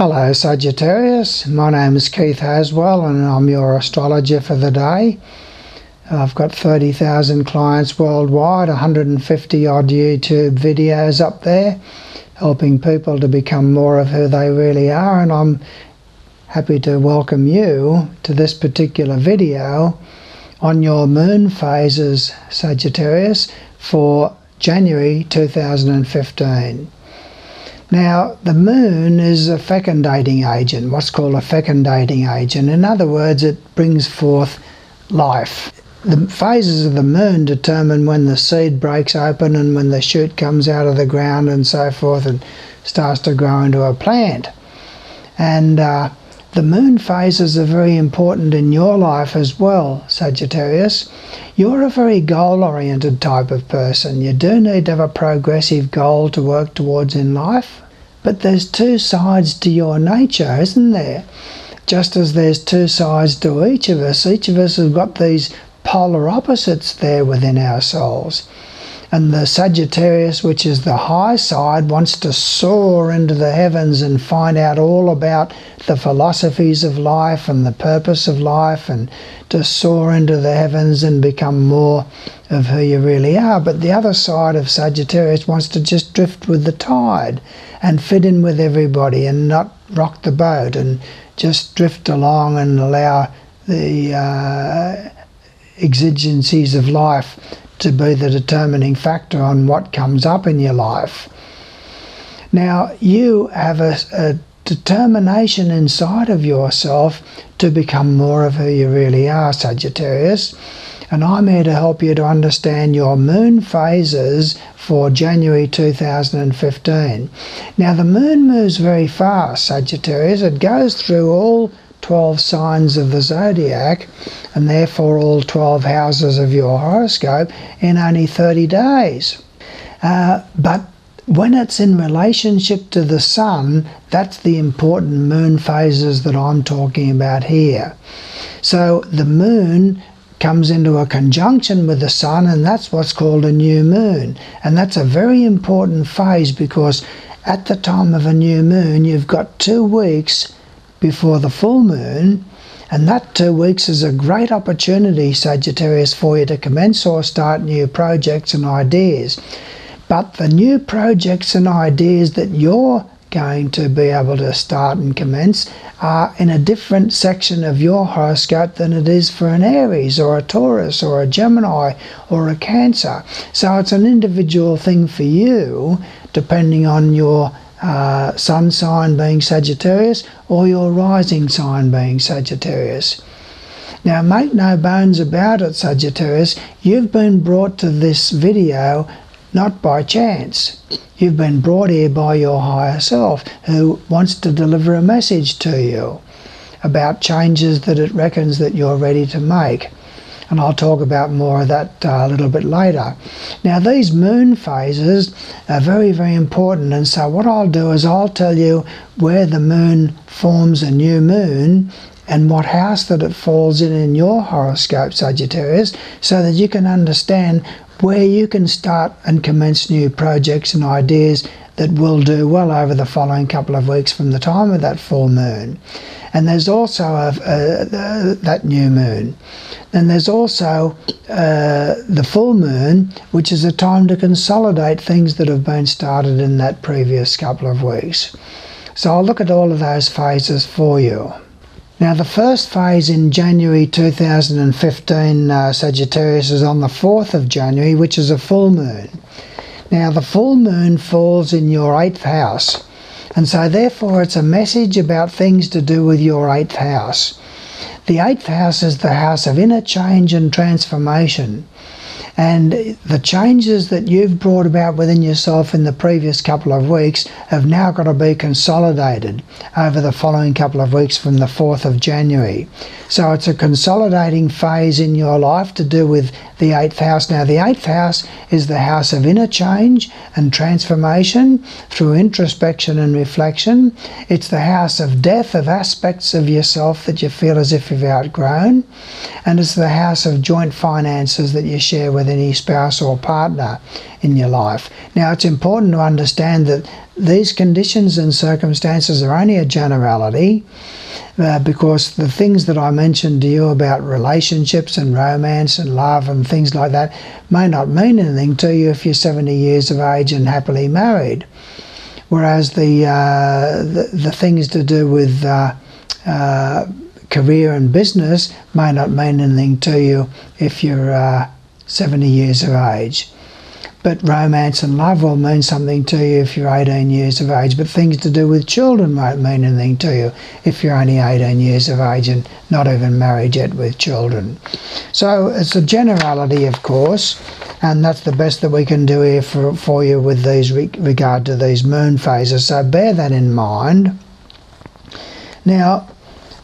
Hello Sagittarius, my name is Keith Haswell and I'm your astrologer for the day. I've got 30,000 clients worldwide, 150 odd YouTube videos up there helping people to become more of who they really are, and I'm happy to welcome you to this particular video on your moon phases, Sagittarius, for January 2015. Now, the moon is a fecundating agent, what's called a fecundating agent. In other words, it brings forth life. The phases of the moon determine when the seed breaks open and when the shoot comes out of the ground and so forth and starts to grow into a plant. And the moon phases are very important in your life as well, Sagittarius. You're a very goal-oriented type of person. You do need to have a progressive goal to work towards in life. But there's two sides to your nature, isn't there? Just as there's two sides to each of us have got these polar opposites there within our souls. And the Sagittarius, which is the high side, wants to soar into the heavens and find out all about the philosophies of life and the purpose of life, and to soar into the heavens and become more of who you really are. But the other side of Sagittarius wants to just drift with the tide and fit in with everybody and not rock the boat and just drift along and allow the exigencies of life to be the determining factor on what comes up in your life. Now, you have a determination inside of yourself to become more of who you really are, Sagittarius. And I'm here to help you to understand your moon phases for January 2015. Now, the moon moves very fast, Sagittarius. It goes through all 12 signs of the zodiac and therefore all 12 houses of your horoscope in only 30 days. But when it's in relationship to the sun, that's the important moon phases that I'm talking about here. So the moon comes into a conjunction with the sun, and that's what's called a new moon. And that's a very important phase, because at the time of a new moon you've got 2 weeks before the full moon, and that 2 weeks is a great opportunity, Sagittarius, for you to commence or start new projects and ideas. But the new projects and ideas that you're going to be able to start and commence are in a different section of your horoscope than it is for an Aries or a Taurus or a Gemini or a Cancer. So it's an individual thing for you, depending on your sun sign being Sagittarius or your rising sign being Sagittarius. Now, make no bones about it, Sagittarius, you've been brought to this video not by chance. You've been brought here by your higher self, who wants to deliver a message to you about changes that it reckons that you're ready to make. And I'll talk about more of that a little bit later. Now, these moon phases are very, very important, and so what I'll do is I'll tell you where the moon forms a new moon and what house that it falls in your horoscope, Sagittarius, so that you can understand where you can start and commence new projects and ideas that will do well over the following couple of weeks from the time of that full moon. And there's also that new moon. Then there's also the full moon, which is a time to consolidate things that have been started in that previous couple of weeks. So I'll look at all of those phases for you. Now, the first phase in January 2015, Sagittarius, is on the 4th of January, which is a full moon. Now, the full moon falls in your 8th house, and so therefore it's a message about things to do with your 8th house. The 8th house is the house of inner change and transformation. And the changes that you've brought about within yourself in the previous couple of weeks have now got to be consolidated over the following couple of weeks from the 4th of January. So it's a consolidating phase in your life to do with the 8th house. Now, the 8th house is the house of inner change and transformation through introspection and reflection. It's the house of death of aspects of yourself that you feel as if you've outgrown. And it's the house of joint finances that you share with any spouse or partner in your life. Now, it's important to understand that these conditions and circumstances are only a generality, because the things that I mentioned to you about relationships and romance and love and things like that may not mean anything to you if you're 70 years of age and happily married. Whereas the things to do with career and business may not mean anything to you if you're 70 years of age. But romance and love will mean something to you if you're 18 years of age. But things to do with children won't mean anything to you if you're only 18 years of age and not even married yet with children. So it's a generality, of course, and that's the best that we can do here for you with these regard to these moon phases. So bear that in mind. Now,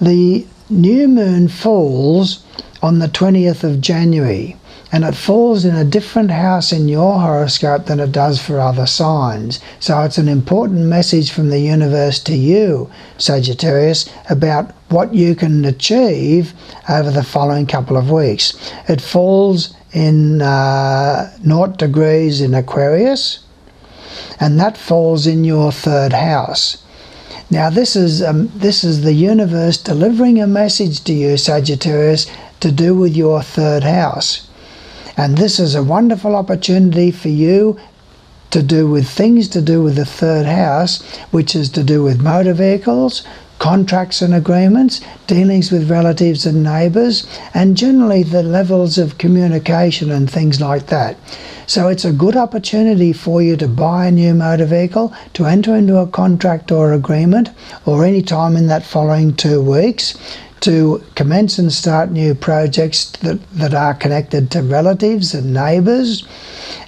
the new moon falls on the 20th of January. And it falls in a different house in your horoscope than it does for other signs. So it's an important message from the universe to you, Sagittarius, about what you can achieve over the following couple of weeks. It falls in 0 degrees in Aquarius, and that falls in your 3rd house. Now this is the universe delivering a message to you, Sagittarius, to do with your 3rd house. And this is a wonderful opportunity for you to do with things to do with the 3rd house, which is to do with motor vehicles, contracts and agreements, dealings with relatives and neighbours, and generally the levels of communication and things like that. So it's a good opportunity for you to buy a new motor vehicle, to enter into a contract or agreement, or any time in that following 2 weeks, to commence and start new projects that are connected to relatives and neighbours,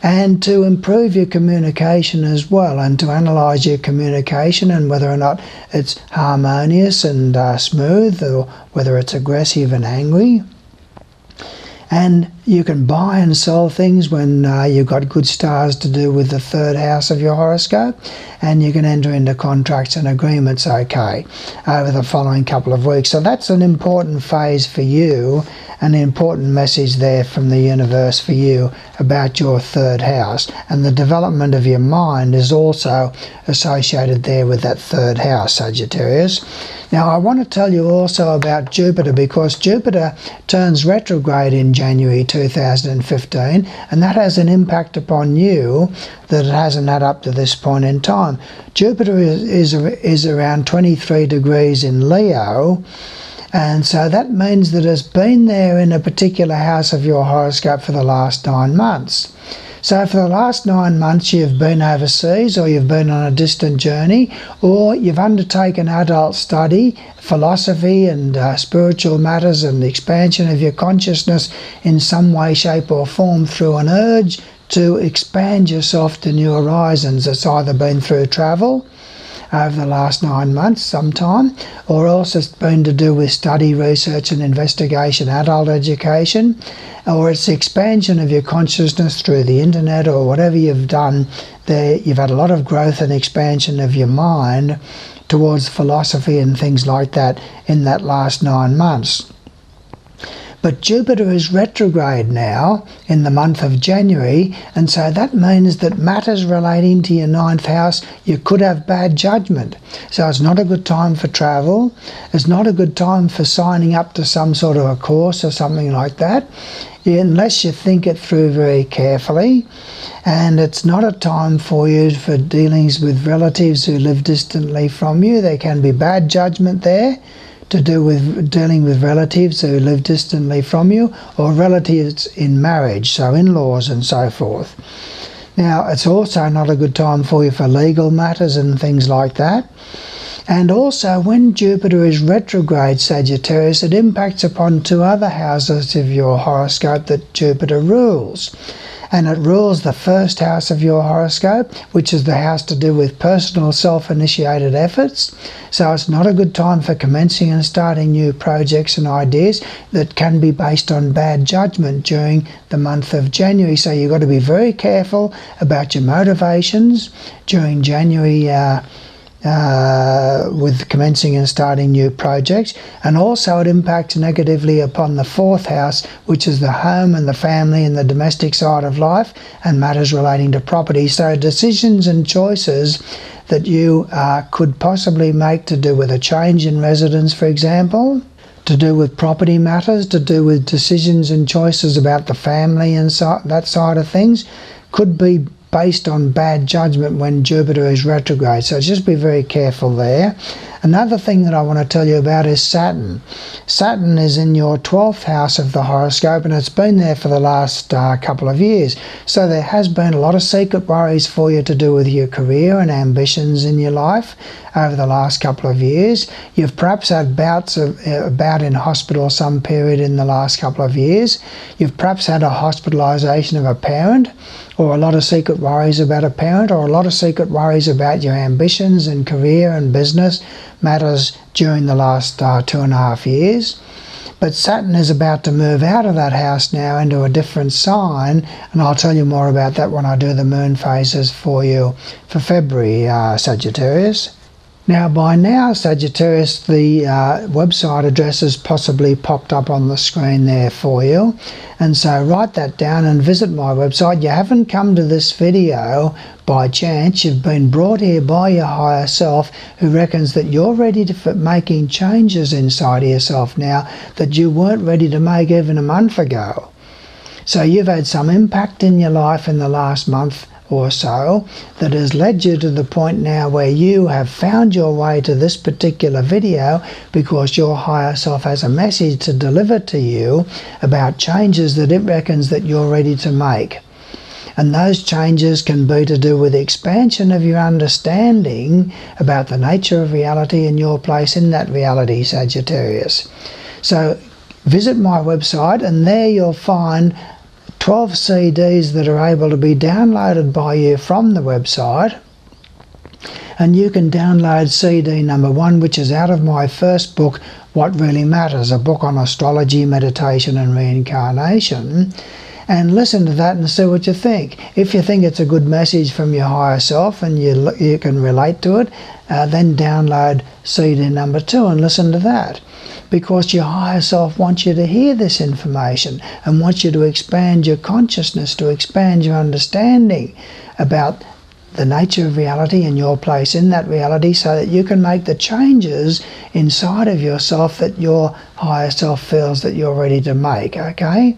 and to improve your communication as well, and to analyse your communication and whether or not it's harmonious and smooth, or whether it's aggressive and angry. And you can buy and sell things when you've got good stars to do with the 3rd house of your horoscope, and you can enter into contracts and agreements over the following couple of weeks. So that's an important phase for you, an important message there from the universe for you about your 3rd house. And the development of your mind is also associated there with that 3rd house, Sagittarius. Now, I want to tell you also about Jupiter, because Jupiter turns retrograde in January 2015, and that has an impact upon you that it hasn't had up to this point in time. Jupiter is around 23 degrees in Leo, and so that means that it's been there in a particular house of your horoscope for the last 9 months. So for the last 9 months you've been overseas, or you've been on a distant journey, or you've undertaken adult study, philosophy and spiritual matters and expansion of your consciousness in some way, shape or form through an urge to expand yourself to new horizons. It's either been through travel over the last 9 months sometime, or else it's been to do with study, research and investigation, adult education, or it's expansion of your consciousness through the internet or whatever you've done there. You've had a lot of growth and expansion of your mind towards philosophy and things like that in that last 9 months. But Jupiter is retrograde now in the month of January, and so that means that matters relating to your 9th house, you could have bad judgment. So it's not a good time for travel. It's not a good time for signing up to some sort of a course or something like that, unless you think it through very carefully. And it's not a time for you for dealings with relatives who live distantly from you. There can be bad judgment there to do with dealing with relatives who live distantly from you, or relatives in marriage, so in-laws and so forth. Now, it's also not a good time for you for legal matters and things like that. And also, when Jupiter is retrograde, Sagittarius, it impacts upon 2 other houses of your horoscope that Jupiter rules. And it rules the 1st house of your horoscope, which is the house to do with personal self-initiated efforts. So it's not a good time for commencing and starting new projects and ideas that can be based on bad judgment during the month of January. So you've got to be very careful about your motivations during January with commencing and starting new projects, and also it impacts negatively upon the 4th house, which is the home and the family and the domestic side of life and matters relating to property. So decisions and choices that you could possibly make to do with a change in residence, for example, to do with property matters, to do with decisions and choices about the family and that side of things, could be based on bad judgment when Jupiter is retrograde. So just be very careful there. Another thing that I want to tell you about is Saturn. Saturn is in your 12th house of the horoscope, and it's been there for the last couple of years. So there has been a lot of secret worries for you to do with your career and ambitions in your life over the last couple of years. You've perhaps had bouts of bout in hospital some period in the last couple of years. You've perhaps had a hospitalisation of a parent, or a lot of secret worries about a parent, or a lot of secret worries about your ambitions and career and business matters during the last 2.5 years. But Saturn is about to move out of that house now into a different sign, and I'll tell you more about that when I do the moon phases for you for February, Sagittarius. Now, by now, Sagittarius, the website address has possibly popped up on the screen there for you. And so write that down and visit my website. You haven't come to this video by chance. You've been brought here by your higher self, who reckons that you're ready to making changes inside of yourself now that you weren't ready to make even a month ago. So you've had some impact in your life in the last month or so that has led you to the point now where you have found your way to this particular video because your higher self has a message to deliver to you about changes that it reckons that you're ready to make. And those changes can be to do with expansion of your understanding about the nature of reality and your place in that reality, Sagittarius. So visit my website, and there you'll find 12 CDs that are able to be downloaded by you from the website. And you can download CD number 1, which is out of my first book, What Really Matters, a book on astrology, meditation and reincarnation, and listen to that and see what you think. If you think it's a good message from your higher self and you can relate to it, then download CD number 2 and listen to that. Because your higher self wants you to hear this information and wants you to expand your consciousness, to expand your understanding about the nature of reality and your place in that reality, so that you can make the changes inside of yourself that your higher self feels that you're ready to make, okay?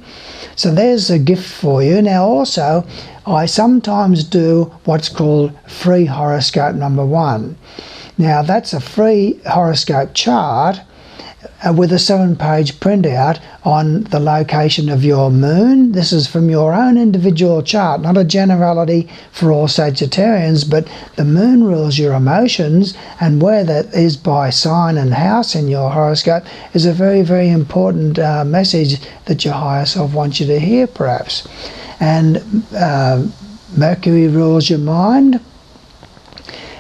So there's a gift for you. Now also, I sometimes do what's called free horoscope number 1. Now that's a free horoscope chart with a 7-page printout on the location of your moon. This is from your own individual chart, not a generality for all Sagittarians, but the moon rules your emotions, and where that is by sign and house in your horoscope is a very, very important message that your higher self wants you to hear, perhaps. And Mercury rules your mind,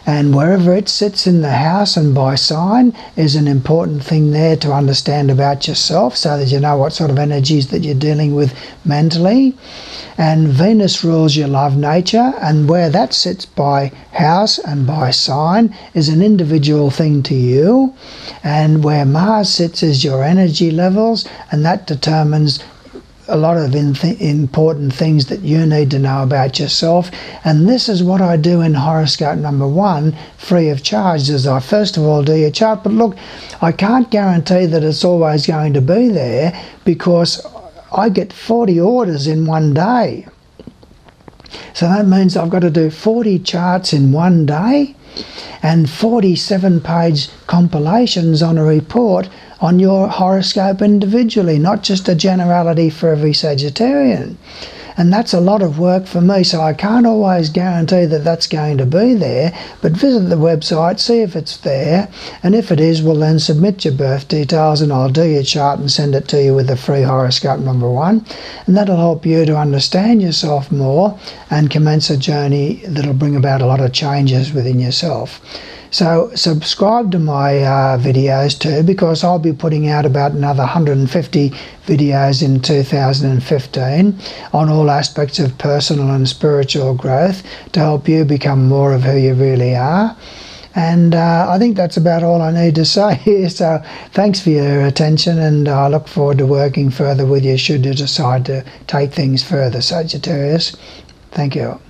and wherever it sits in the house and by sign is an important thing there to understand about yourself, so that you know what sort of energies that you're dealing with mentally. And Venus rules your love nature, and where that sits by house and by sign is an individual thing to you. And where Mars sits is your energy levels, and that determines a lot of important things that you need to know about yourself. And this is what I do in horoscope number 1, free of charge, is I first of all do your chart. But look, I can't guarantee that it's always going to be there, because I get 40 orders in one day. So that means I've got to do 40 charts in one day and 47-page compilations on a report on your horoscope individually, not just a generality for every Sagittarian. And that's a lot of work for me, so I can't always guarantee that that's going to be there. But visit the website, see if it's there, and if it is, well then submit your birth details and I'll do your chart and send it to you with a free horoscope number 1. And that'll help you to understand yourself more and commence a journey that'll bring about a lot of changes within yourself. So subscribe to my videos too, because I'll be putting out about another 150 videos in 2015 on all aspects of personal and spiritual growth to help you become more of who you really are. And I think that's about all I need to say here. So thanks for your attention, and I look forward to working further with you should you decide to take things further, Sagittarius. Thank you.